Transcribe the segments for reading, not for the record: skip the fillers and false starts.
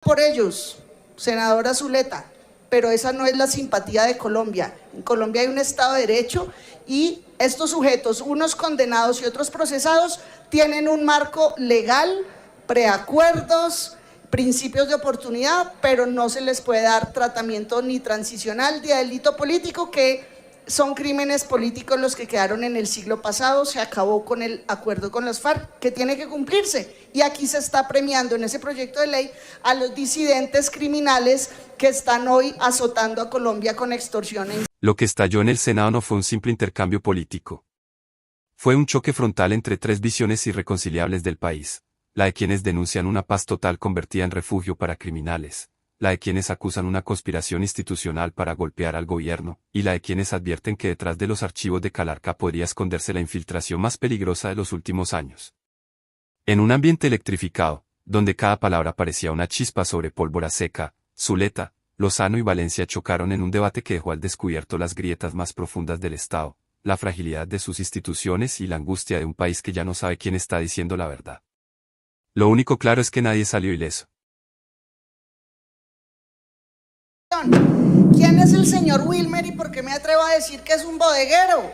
por ellos, senadora Zuleta, pero esa no es la simpatía de Colombia. En Colombia hay un Estado de Derecho y estos sujetos, unos condenados y otros procesados, tienen un marco legal, preacuerdos, principios de oportunidad, pero no se les puede dar tratamiento ni transicional ni delito político, que son crímenes políticos los que quedaron en el siglo pasado. Se acabó con el acuerdo con las FARC, que tiene que cumplirse, y aquí se está premiando en ese proyecto de ley a los disidentes criminales que están hoy azotando a Colombia con extorsiones. Lo que estalló en el Senado no fue un simple intercambio político. Fue un choque frontal entre tres visiones irreconciliables del país: la de quienes denuncian una paz total convertida en refugio para criminales, la de quienes acusan una conspiración institucional para golpear al gobierno, y la de quienes advierten que detrás de los archivos de Calarca podría esconderse la infiltración más peligrosa de los últimos años. En un ambiente electrificado, donde cada palabra parecía una chispa sobre pólvora seca, Zuleta, Lozano y Valencia chocaron en un debate que dejó al descubierto las grietas más profundas del Estado, la fragilidad de sus instituciones y la angustia de un país que ya no sabe quién está diciendo la verdad. Lo único claro es que nadie salió ileso. ¿Quién es el señor Wilmer y por qué me atrevo a decir que es un bodeguero?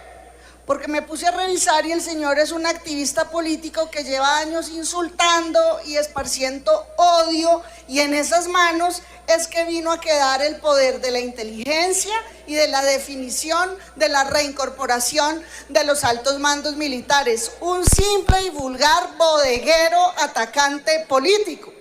Porque me puse a revisar y el señor es un activista político que lleva años insultando y esparciendo odio, y en esas manos es que vino a quedar el poder de la inteligencia y de la definición de la reincorporación de los altos mandos militares. Un simple y vulgar bodeguero atacante político.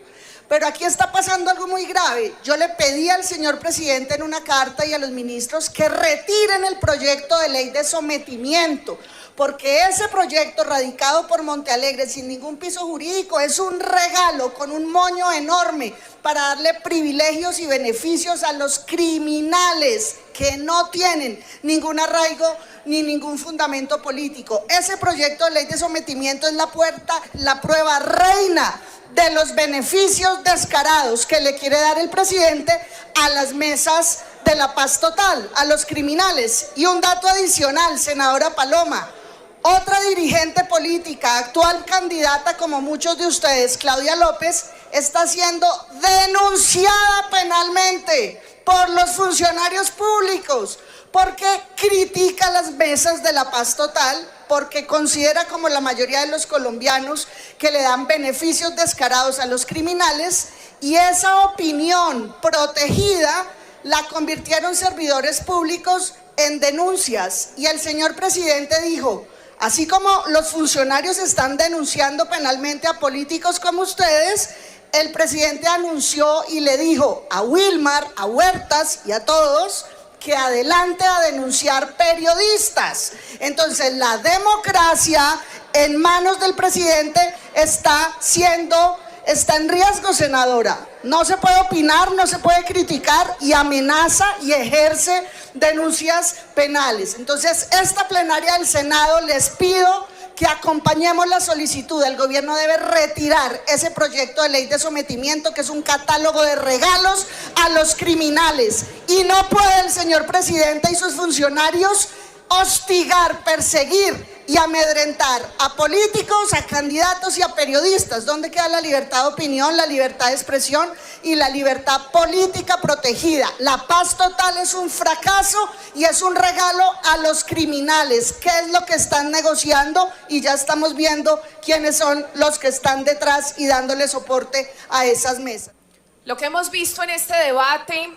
Pero aquí está pasando algo muy grave. Yo le pedí al señor presidente en una carta y a los ministros que retiren el proyecto de ley de sometimiento, porque ese proyecto radicado por Montealegre sin ningún piso jurídico es un regalo con un moño enorme para darle privilegios y beneficios a los criminales que no tienen ningún arraigo ni ningún fundamento político. Ese proyecto de ley de sometimiento es la prueba reina de los beneficios descarados que le quiere dar el presidente a las mesas de la paz total, a los criminales. Y un dato adicional, senadora Paloma: otra dirigente política, actual candidata como muchos de ustedes, Claudia López, está siendo denunciada penalmente por los funcionarios públicos porque critica las mesas de la paz total, porque considera, como la mayoría de los colombianos, que le dan beneficios descarados a los criminales, y esa opinión protegida la convirtieron servidores públicos en denuncias. Y el señor presidente dijo: así como los funcionarios están denunciando penalmente a políticos como ustedes, el presidente anunció y le dijo a Wilmar, a Huertas y a todos que adelante a denunciar periodistas. Entonces la democracia en manos del presidente está en riesgo, senadora. No se puede opinar, no se puede criticar, y amenaza y ejerce denuncias penales. Entonces, esta plenaria del Senado, les pido que acompañemos la solicitud. El gobierno debe retirar ese proyecto de ley de sometimiento, que es un catálogo de regalos a los criminales. Y no puede el señor presidente y sus funcionarios hostigar, perseguir y amedrentar a políticos, a candidatos y a periodistas. ¿Dónde queda la libertad de opinión, la libertad de expresión y la libertad política protegida? La paz total es un fracaso y es un regalo a los criminales. ¿Qué es lo que están negociando? Y ya estamos viendo quiénes son los que están detrás y dándole soporte a esas mesas. Lo que hemos visto en este debate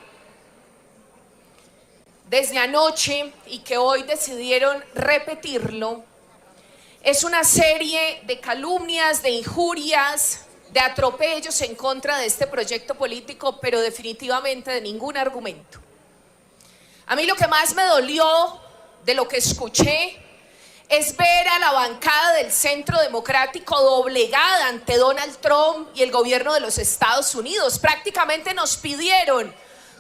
desde anoche, y que hoy decidieron repetirlo, es una serie de calumnias, de injurias, de atropellos en contra de este proyecto político, pero definitivamente de ningún argumento. A mí lo que más me dolió de lo que escuché es ver a la bancada del Centro Democrático doblegada ante Donald Trump y el gobierno de los Estados Unidos. Prácticamente nos pidieron,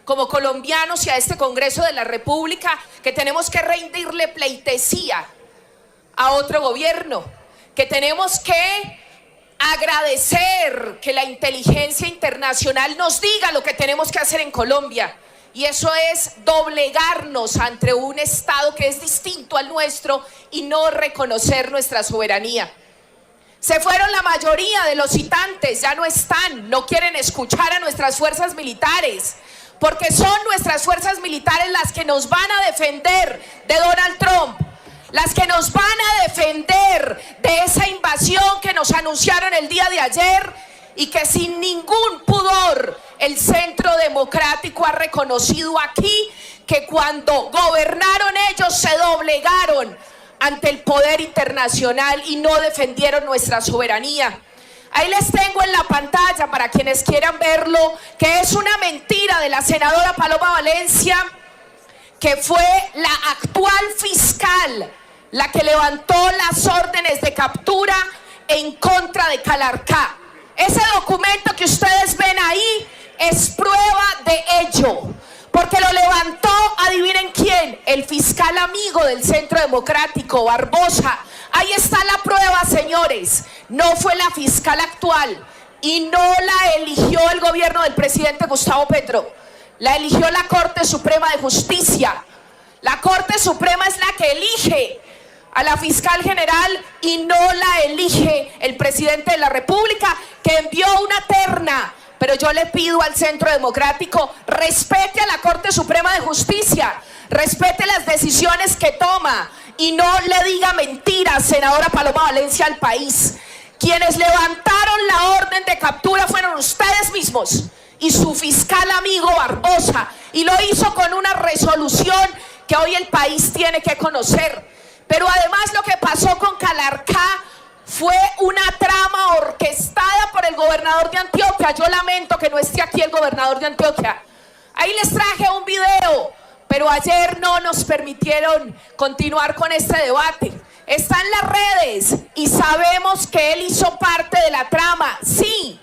como colombianos y a este Congreso de la República, que tenemos que rendirle pleitesía a otro gobierno, que tenemos que agradecer que la inteligencia internacional nos diga lo que tenemos que hacer en Colombia. Y eso es doblegarnos ante un Estado que es distinto al nuestro y no reconocer nuestra soberanía. Se fueron la mayoría de los citantes, ya no están, no quieren escuchar a nuestras fuerzas militares, porque son nuestras fuerzas militares las que nos van a defender de Donald Trump, las que nos van a defender de esa invasión que nos anunciaron el día de ayer y que sin ningún pudor el Centro Democrático ha reconocido aquí que cuando gobernaron ellos se doblegaron ante el poder internacional y no defendieron nuestra soberanía. Ahí les tengo en la pantalla, para quienes quieran verlo, que es una mentira de la senadora Paloma Valencia, que fue la actual fiscal la que levantó las órdenes de captura en contra de Calarcá. Ese documento que ustedes ven ahí es prueba de ello, porque lo levantó, adivinen quién, el fiscal amigo del Centro Democrático, Barbosa. Ahí está la prueba, señores. No fue la fiscal actual y no la eligió el gobierno del presidente Gustavo Petro. La eligió la Corte Suprema de Justicia. La Corte Suprema es la que elige a la fiscal general y no la elige el presidente de la República, que envió una terna. Pero yo le pido al Centro Democrático, respete a la Corte Suprema de Justicia, respete las decisiones que toma y no le diga mentiras, senadora Paloma Valencia, al país. Quienes levantaron la orden de captura fueron ustedes mismos y su fiscal amigo Barbosa, y lo hizo con una resolución que hoy el país tiene que conocer. Pero además lo que pasó con Calarcá fue una trama orquestada por el gobernador de Antioquia. Yo lamento que no esté aquí el gobernador de Antioquia. Ahí les traje un video, pero ayer no nos permitieron continuar con este debate. Está en las redes y sabemos que él hizo parte de la trama, sí,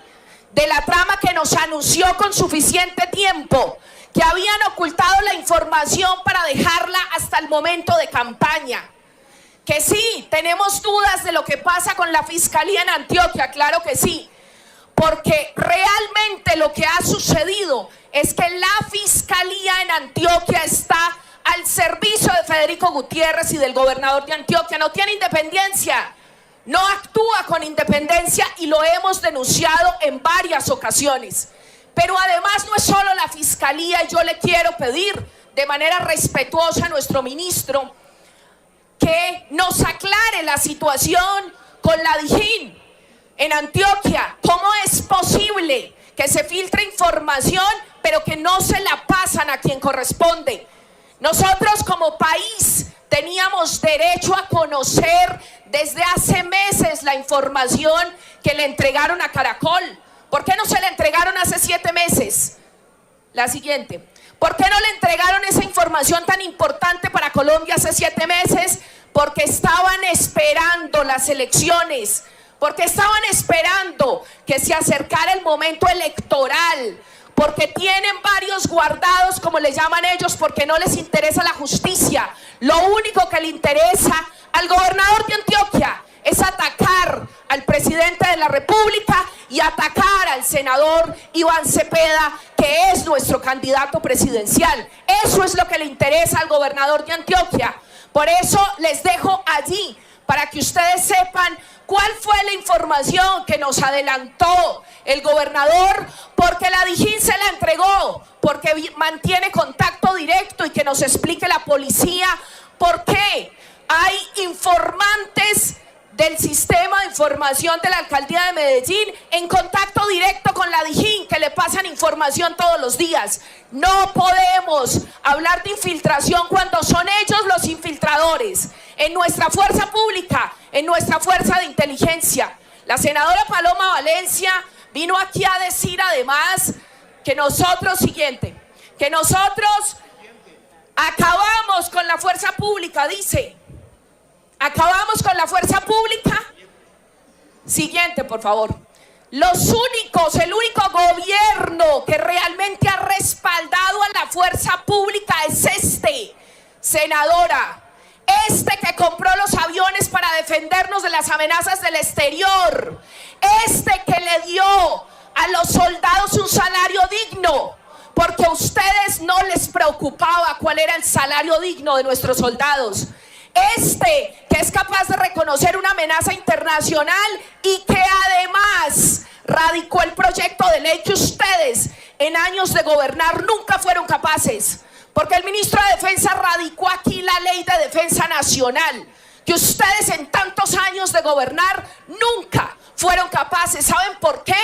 de la trama que nos anunció con suficiente tiempo, que habían ocultado la información para dejarla hasta el momento de campaña. Que sí, tenemos dudas de lo que pasa con la Fiscalía en Antioquia, claro que sí, porque realmente lo que ha sucedido es que la Fiscalía en Antioquia está al servicio de Federico Gutiérrez y del gobernador de Antioquia, no tiene independencia, no actúa con independencia y lo hemos denunciado en varias ocasiones. Pero además no es solo la Fiscalía, y yo le quiero pedir de manera respetuosa a nuestro ministro que nos aclare la situación con la Dijín en Antioquia. ¿Cómo es posible que se filtre información pero que no se la pasan a quien corresponde? Nosotros como país teníamos derecho a conocer desde hace meses la información que le entregaron a Caracol. ¿Por qué no se la entregaron hace 7 meses? La siguiente. ¿Por qué no le entregaron esa información tan importante para Colombia hace 7 meses? Porque estaban esperando las elecciones, porque estaban esperando que se acercara el momento electoral, porque tienen varios guardados, como le llaman ellos, porque no les interesa la justicia. Lo único que le interesa al gobernador de Antioquia es atacar al presidente de la República y atacar al senador Iván Cepeda, que es nuestro candidato presidencial. Eso es lo que le interesa al gobernador de Antioquia. Por eso les dejo allí, para que ustedes sepan cuál fue la información que nos adelantó el gobernador, porque la Dijín se la entregó, porque mantiene contacto directo, y que nos explique la policía por qué hay informantes del sistema de información de la alcaldía de Medellín en contacto directo con la Dijín, que le pasan información todos los días. No podemos hablar de infiltración cuando son ellos los infiltradores en nuestra fuerza pública, en nuestra fuerza de inteligencia. La senadora Paloma Valencia vino aquí a decir además que nosotros, que nosotros acabamos con la fuerza pública, dice. Acabamos con la fuerza pública. Siguiente, por favor. El único gobierno que realmente ha respaldado a la fuerza pública es este, senadora. Este que compró los aviones para defendernos de las amenazas del exterior. Este que le dio a los soldados un salario digno, porque a ustedes no les preocupaba cuál era el salario digno de nuestros soldados. que es capaz de reconocer una amenaza internacional y que además radicó el proyecto de ley que ustedes en años de gobernar nunca fueron capaces, porque el ministro de Defensa radicó aquí la Ley de Defensa Nacional, que ustedes en tantos años de gobernar nunca fueron capaces. ¿Saben por qué?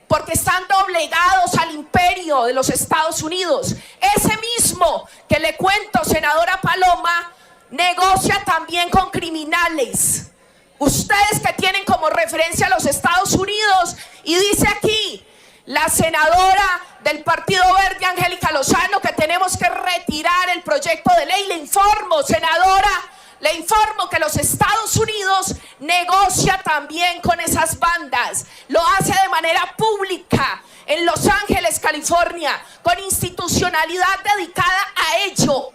Porque están doblegados al imperio de los Estados Unidos. Ese mismo que le cuento, senadora Paloma, negocia también con criminales. Ustedes que tienen como referencia a los Estados Unidos, y dice aquí la senadora del Partido Verde, Angélica Lozano, que tenemos que retirar el proyecto de ley. Le informo, senadora, le informo que los Estados Unidos negocia también con esas bandas. Lo hace de manera pública en Los Ángeles, California, con institucionalidad dedicada a ello.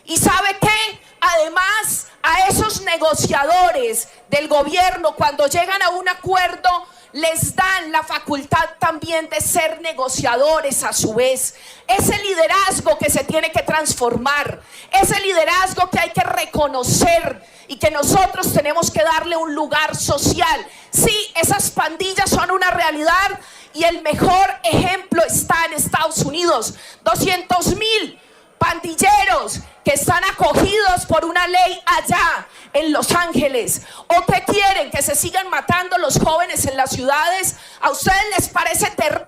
¿Y sabe qué? Además, a esos negociadores del gobierno, cuando llegan a un acuerdo, les dan la facultad también de ser negociadores a su vez. Ese liderazgo que se tiene que transformar, ese liderazgo que hay que reconocer y que nosotros tenemos que darle un lugar social. Sí, esas pandillas son una realidad y el mejor ejemplo está en Estados Unidos. 200,000 pandilleros que están acogidos por una ley allá en Los Ángeles. ¿O qué quieren? ¿Que se sigan matando los jóvenes en las ciudades? ¿A ustedes les parece terrible?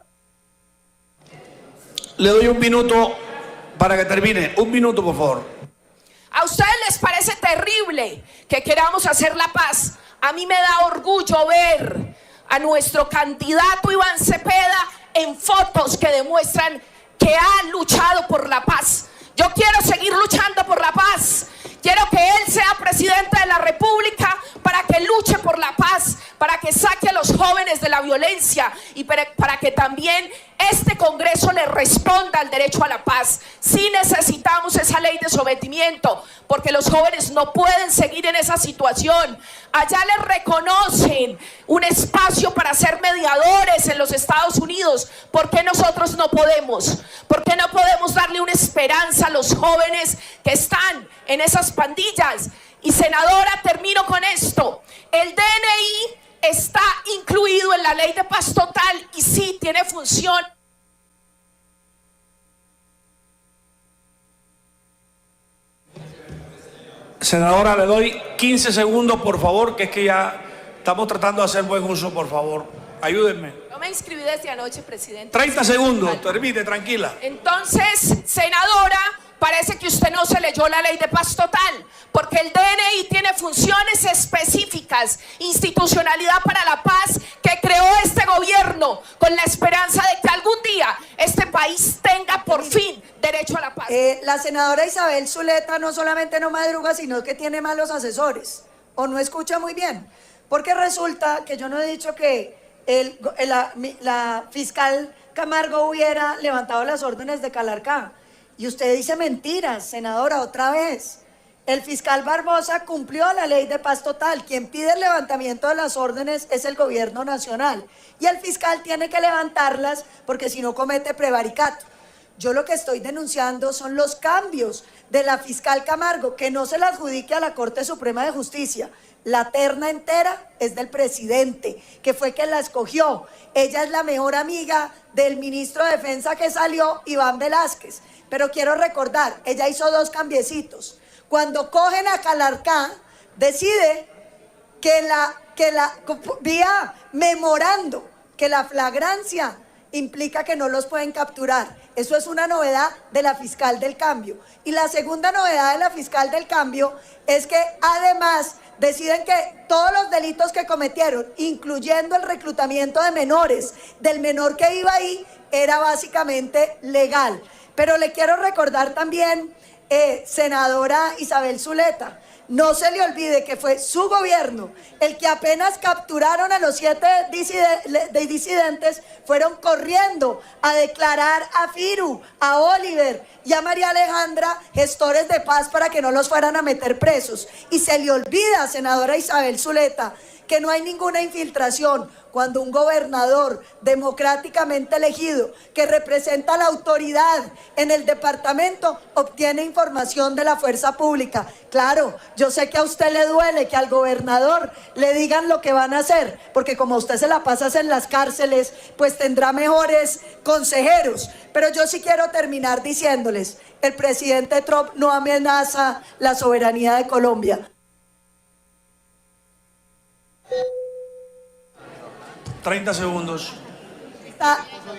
Le doy un minuto para que termine. Un minuto, por favor. ¿A ustedes les parece terrible que queramos hacer la paz? A mí me da orgullo ver a nuestro candidato Iván Cepeda en fotos que demuestran que ha luchado por la paz. Yo quiero seguir luchando por la paz. Quiero que él sea presidente de la República para que luche por la paz, para que saque a los jóvenes de la violencia y para que también este Congreso le responda al derecho a la paz. Sí necesitamos esa ley de sometimiento, porque los jóvenes no pueden seguir en esa situación. Allá les reconocen un espacio para ser mediadores en los Estados Unidos. ¿Por qué nosotros no podemos? ¿Por qué no podemos darle una esperanza a los jóvenes que están en esas pandillas? Y senadora, termino con esto. El DNI está incluido en la ley de paz total y sí tiene función. Senadora, le doy 15 segundos, por favor, que es que ya estamos tratando de hacer buen uso, por favor. Ayúdenme. Yo me inscribí desde anoche, presidente. 30 segundos, termine, tranquila. Entonces, senadora, parece que usted no se leyó la ley de paz total, porque el DNI tiene funciones específicas, institucionalidad para la paz que creó este gobierno con la esperanza de que algún día este país tenga por fin derecho a la paz. La senadora Isabel Zuleta no solamente no madruga, sino que tiene malos asesores, o no escucha muy bien, porque resulta que yo no he dicho que la fiscal Camargo hubiera levantado las órdenes de Calarcá. Y usted dice mentiras, senadora, otra vez. El fiscal Barbosa cumplió la ley de paz total. Quien pide el levantamiento de las órdenes es el gobierno nacional. Y el fiscal tiene que levantarlas porque si no comete prevaricato. Yo lo que estoy denunciando son los cambios de la fiscal Camargo, que no se la adjudique a la Corte Suprema de Justicia. La terna entera es del presidente, que fue quien la escogió. Ella es la mejor amiga del ministro de Defensa que salió, Iván Velázquez. Pero quiero recordar, ella hizo 2 cambiecitos. Cuando cogen a Calarcá, decide vía memorando, que la flagrancia implica que no los pueden capturar. Eso es una novedad de la fiscal del cambio. Y la segunda novedad de la fiscal del cambio es que además deciden que todos los delitos que cometieron, incluyendo el reclutamiento de menores, del menor que iba ahí, era básicamente legal. Pero le quiero recordar también, senadora Isabel Zuleta, no se le olvide que fue su gobierno el que apenas capturaron a los 7 disidentes, fueron corriendo a declarar a Firu, a Oliver y a María Alejandra gestores de paz para que no los fueran a meter presos. Y se le olvida, senadora Isabel Zuleta, que no hay ninguna infiltración cuando un gobernador democráticamente elegido que representa la autoridad en el departamento obtiene información de la fuerza pública. Claro, Yo sé que a usted le duele que al gobernador le digan lo que van a hacer, porque como usted se la pasa en las cárceles, pues tendrá mejores consejeros. Pero yo sí quiero terminar diciéndoles, el presidente Trump no amenaza la soberanía de Colombia. 30 segundos.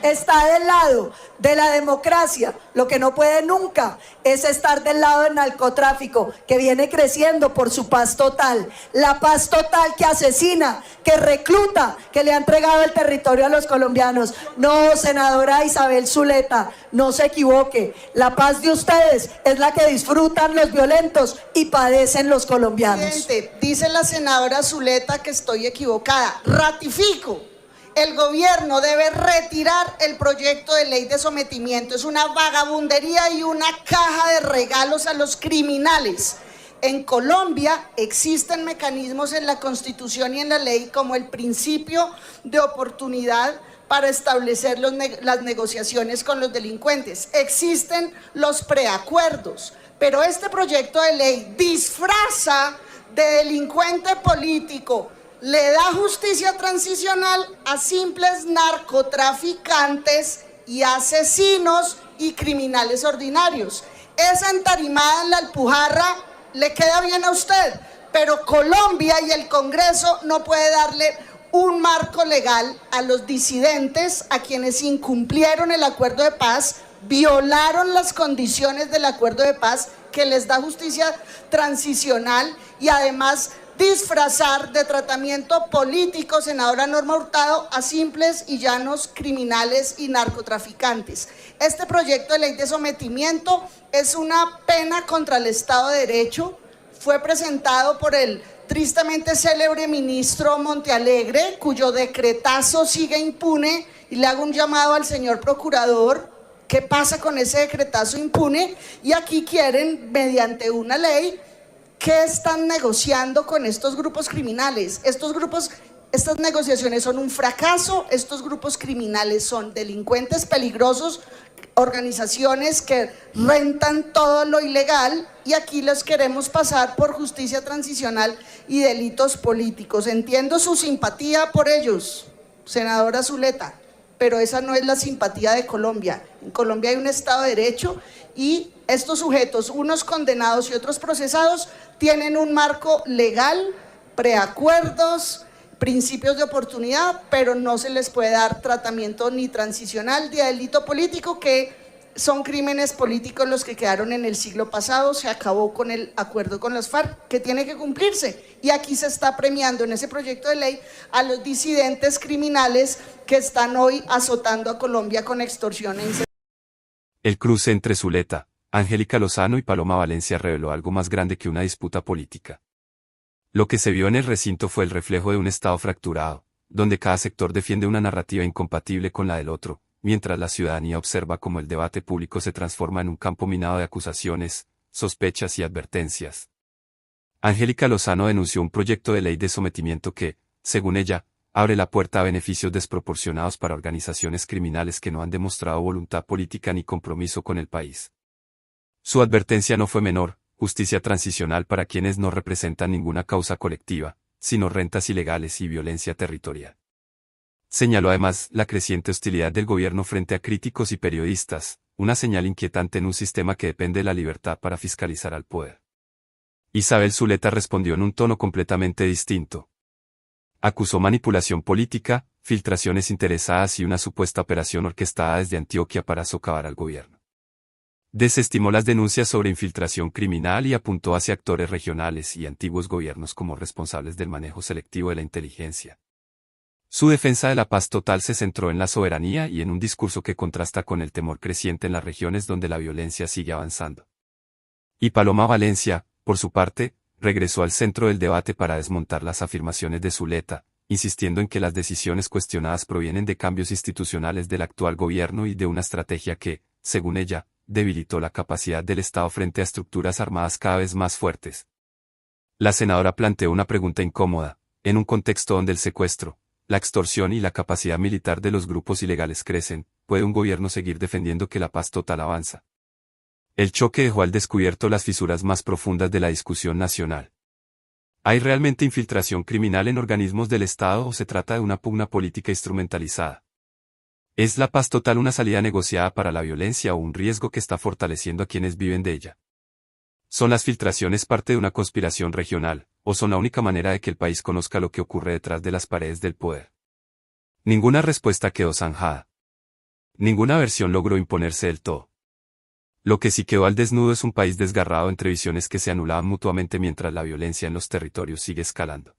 Está del lado de la democracia. Lo que no puede nunca es estar del lado del narcotráfico, que viene creciendo por su paz total. La paz total que asesina, que recluta, que le ha entregado el territorio a los colombianos. No, senadora Isabel Zuleta, no se equivoque. La paz de ustedes es la que disfrutan los violentos y padecen los colombianos. Presidente, dice la senadora Zuleta que estoy equivocada. Ratifico. El gobierno debe retirar el proyecto de ley de sometimiento. Es una vagabundería y una caja de regalos a los criminales. En Colombia existen mecanismos en la Constitución y en la ley como el principio de oportunidad para establecer las negociaciones con los delincuentes. Existen los preacuerdos, pero este proyecto de ley disfraza de delincuente político, le da justicia transicional a simples narcotraficantes y asesinos y criminales ordinarios. Esa entarimada en la Alpujarra le queda bien a usted, pero Colombia y el Congreso no puede darle un marco legal a los disidentes, a quienes incumplieron el acuerdo de paz, violaron las condiciones del acuerdo de paz que les da justicia transicional y además disfrazar de tratamiento político, senadora Norma Hurtado, a simples y llanos criminales y narcotraficantes. Este proyecto de ley de sometimiento es una pena contra el Estado de Derecho. Fue presentado por el tristemente célebre ministro Montealegre, cuyo decretazo sigue impune, y le hago un llamado al señor procurador. ¿Qué pasa con ese decretazo impune? Y aquí quieren, mediante una ley, ¿qué están negociando con estos grupos criminales? Estas negociaciones son un fracaso. Estos grupos criminales son delincuentes peligrosos, organizaciones que rentan todo lo ilegal, y aquí los queremos pasar por justicia transicional y delitos políticos. Entiendo su simpatía por ellos, senadora Zuleta, pero esa no es la simpatía de Colombia. En Colombia hay un Estado de Derecho y estos sujetos, unos condenados y otros procesados, tienen un marco legal, preacuerdos, principios de oportunidad, pero no se les puede dar tratamiento ni transicional ni delito político, que son crímenes políticos los que quedaron en el siglo pasado. Se acabó con el acuerdo con las FARC, que tiene que cumplirse, y aquí se está premiando en ese proyecto de ley a los disidentes criminales que están hoy azotando a Colombia con extorsión e inseguridad. El cruce entre Zuleta, Angélica Lozano y Paloma Valencia reveló algo más grande que una disputa política. Lo que se vio en el recinto fue el reflejo de un Estado fracturado, donde cada sector defiende una narrativa incompatible con la del otro, mientras la ciudadanía observa cómo el debate público se transforma en un campo minado de acusaciones, sospechas y advertencias. Angélica Lozano denunció un proyecto de ley de sometimiento que, según ella, abre la puerta a beneficios desproporcionados para organizaciones criminales que no han demostrado voluntad política ni compromiso con el país. Su advertencia no fue menor: justicia transicional para quienes no representan ninguna causa colectiva, sino rentas ilegales y violencia territorial. Señaló además la creciente hostilidad del gobierno frente a críticos y periodistas, una señal inquietante en un sistema que depende de la libertad para fiscalizar al poder. Isabel Zuleta respondió en un tono completamente distinto. Acusó manipulación política, filtraciones interesadas y una supuesta operación orquestada desde Antioquia para socavar al gobierno. Desestimó las denuncias sobre infiltración criminal y apuntó hacia actores regionales y antiguos gobiernos como responsables del manejo selectivo de la inteligencia. Su defensa de la paz total se centró en la soberanía y en un discurso que contrasta con el temor creciente en las regiones donde la violencia sigue avanzando. Y Paloma Valencia, por su parte, regresó al centro del debate para desmontar las afirmaciones de Zuleta, insistiendo en que las decisiones cuestionadas provienen de cambios institucionales del actual gobierno y de una estrategia que, según ella, debilitó la capacidad del Estado frente a estructuras armadas cada vez más fuertes. La senadora planteó una pregunta incómoda: en un contexto donde el secuestro, la extorsión y la capacidad militar de los grupos ilegales crecen, ¿puede un gobierno seguir defendiendo que la paz total avanza? El choque dejó al descubierto las fisuras más profundas de la discusión nacional. ¿Hay realmente infiltración criminal en organismos del Estado o se trata de una pugna política instrumentalizada? ¿Es la paz total una salida negociada para la violencia o un riesgo que está fortaleciendo a quienes viven de ella? ¿Son las filtraciones parte de una conspiración regional, o son la única manera de que el país conozca lo que ocurre detrás de las paredes del poder? Ninguna respuesta quedó zanjada. Ninguna versión logró imponerse del todo. Lo que sí quedó al desnudo es un país desgarrado entre visiones que se anulaban mutuamente mientras la violencia en los territorios sigue escalando.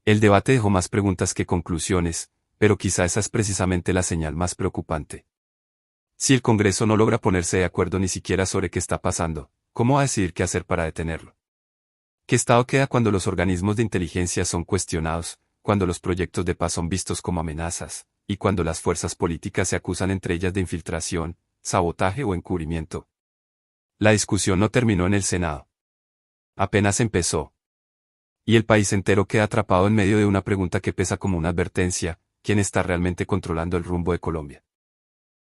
El debate dejó más preguntas que conclusiones, pero quizá esa es precisamente la señal más preocupante. Si el Congreso no logra ponerse de acuerdo ni siquiera sobre qué está pasando, ¿cómo va a decidir qué hacer para detenerlo? ¿Qué estado queda cuando los organismos de inteligencia son cuestionados, cuando los proyectos de paz son vistos como amenazas, y cuando las fuerzas políticas se acusan entre ellas de infiltración, sabotaje o encubrimiento? La discusión no terminó en el Senado. Apenas empezó. Y el país entero queda atrapado en medio de una pregunta que pesa como una advertencia: ¿quién está realmente controlando el rumbo de Colombia?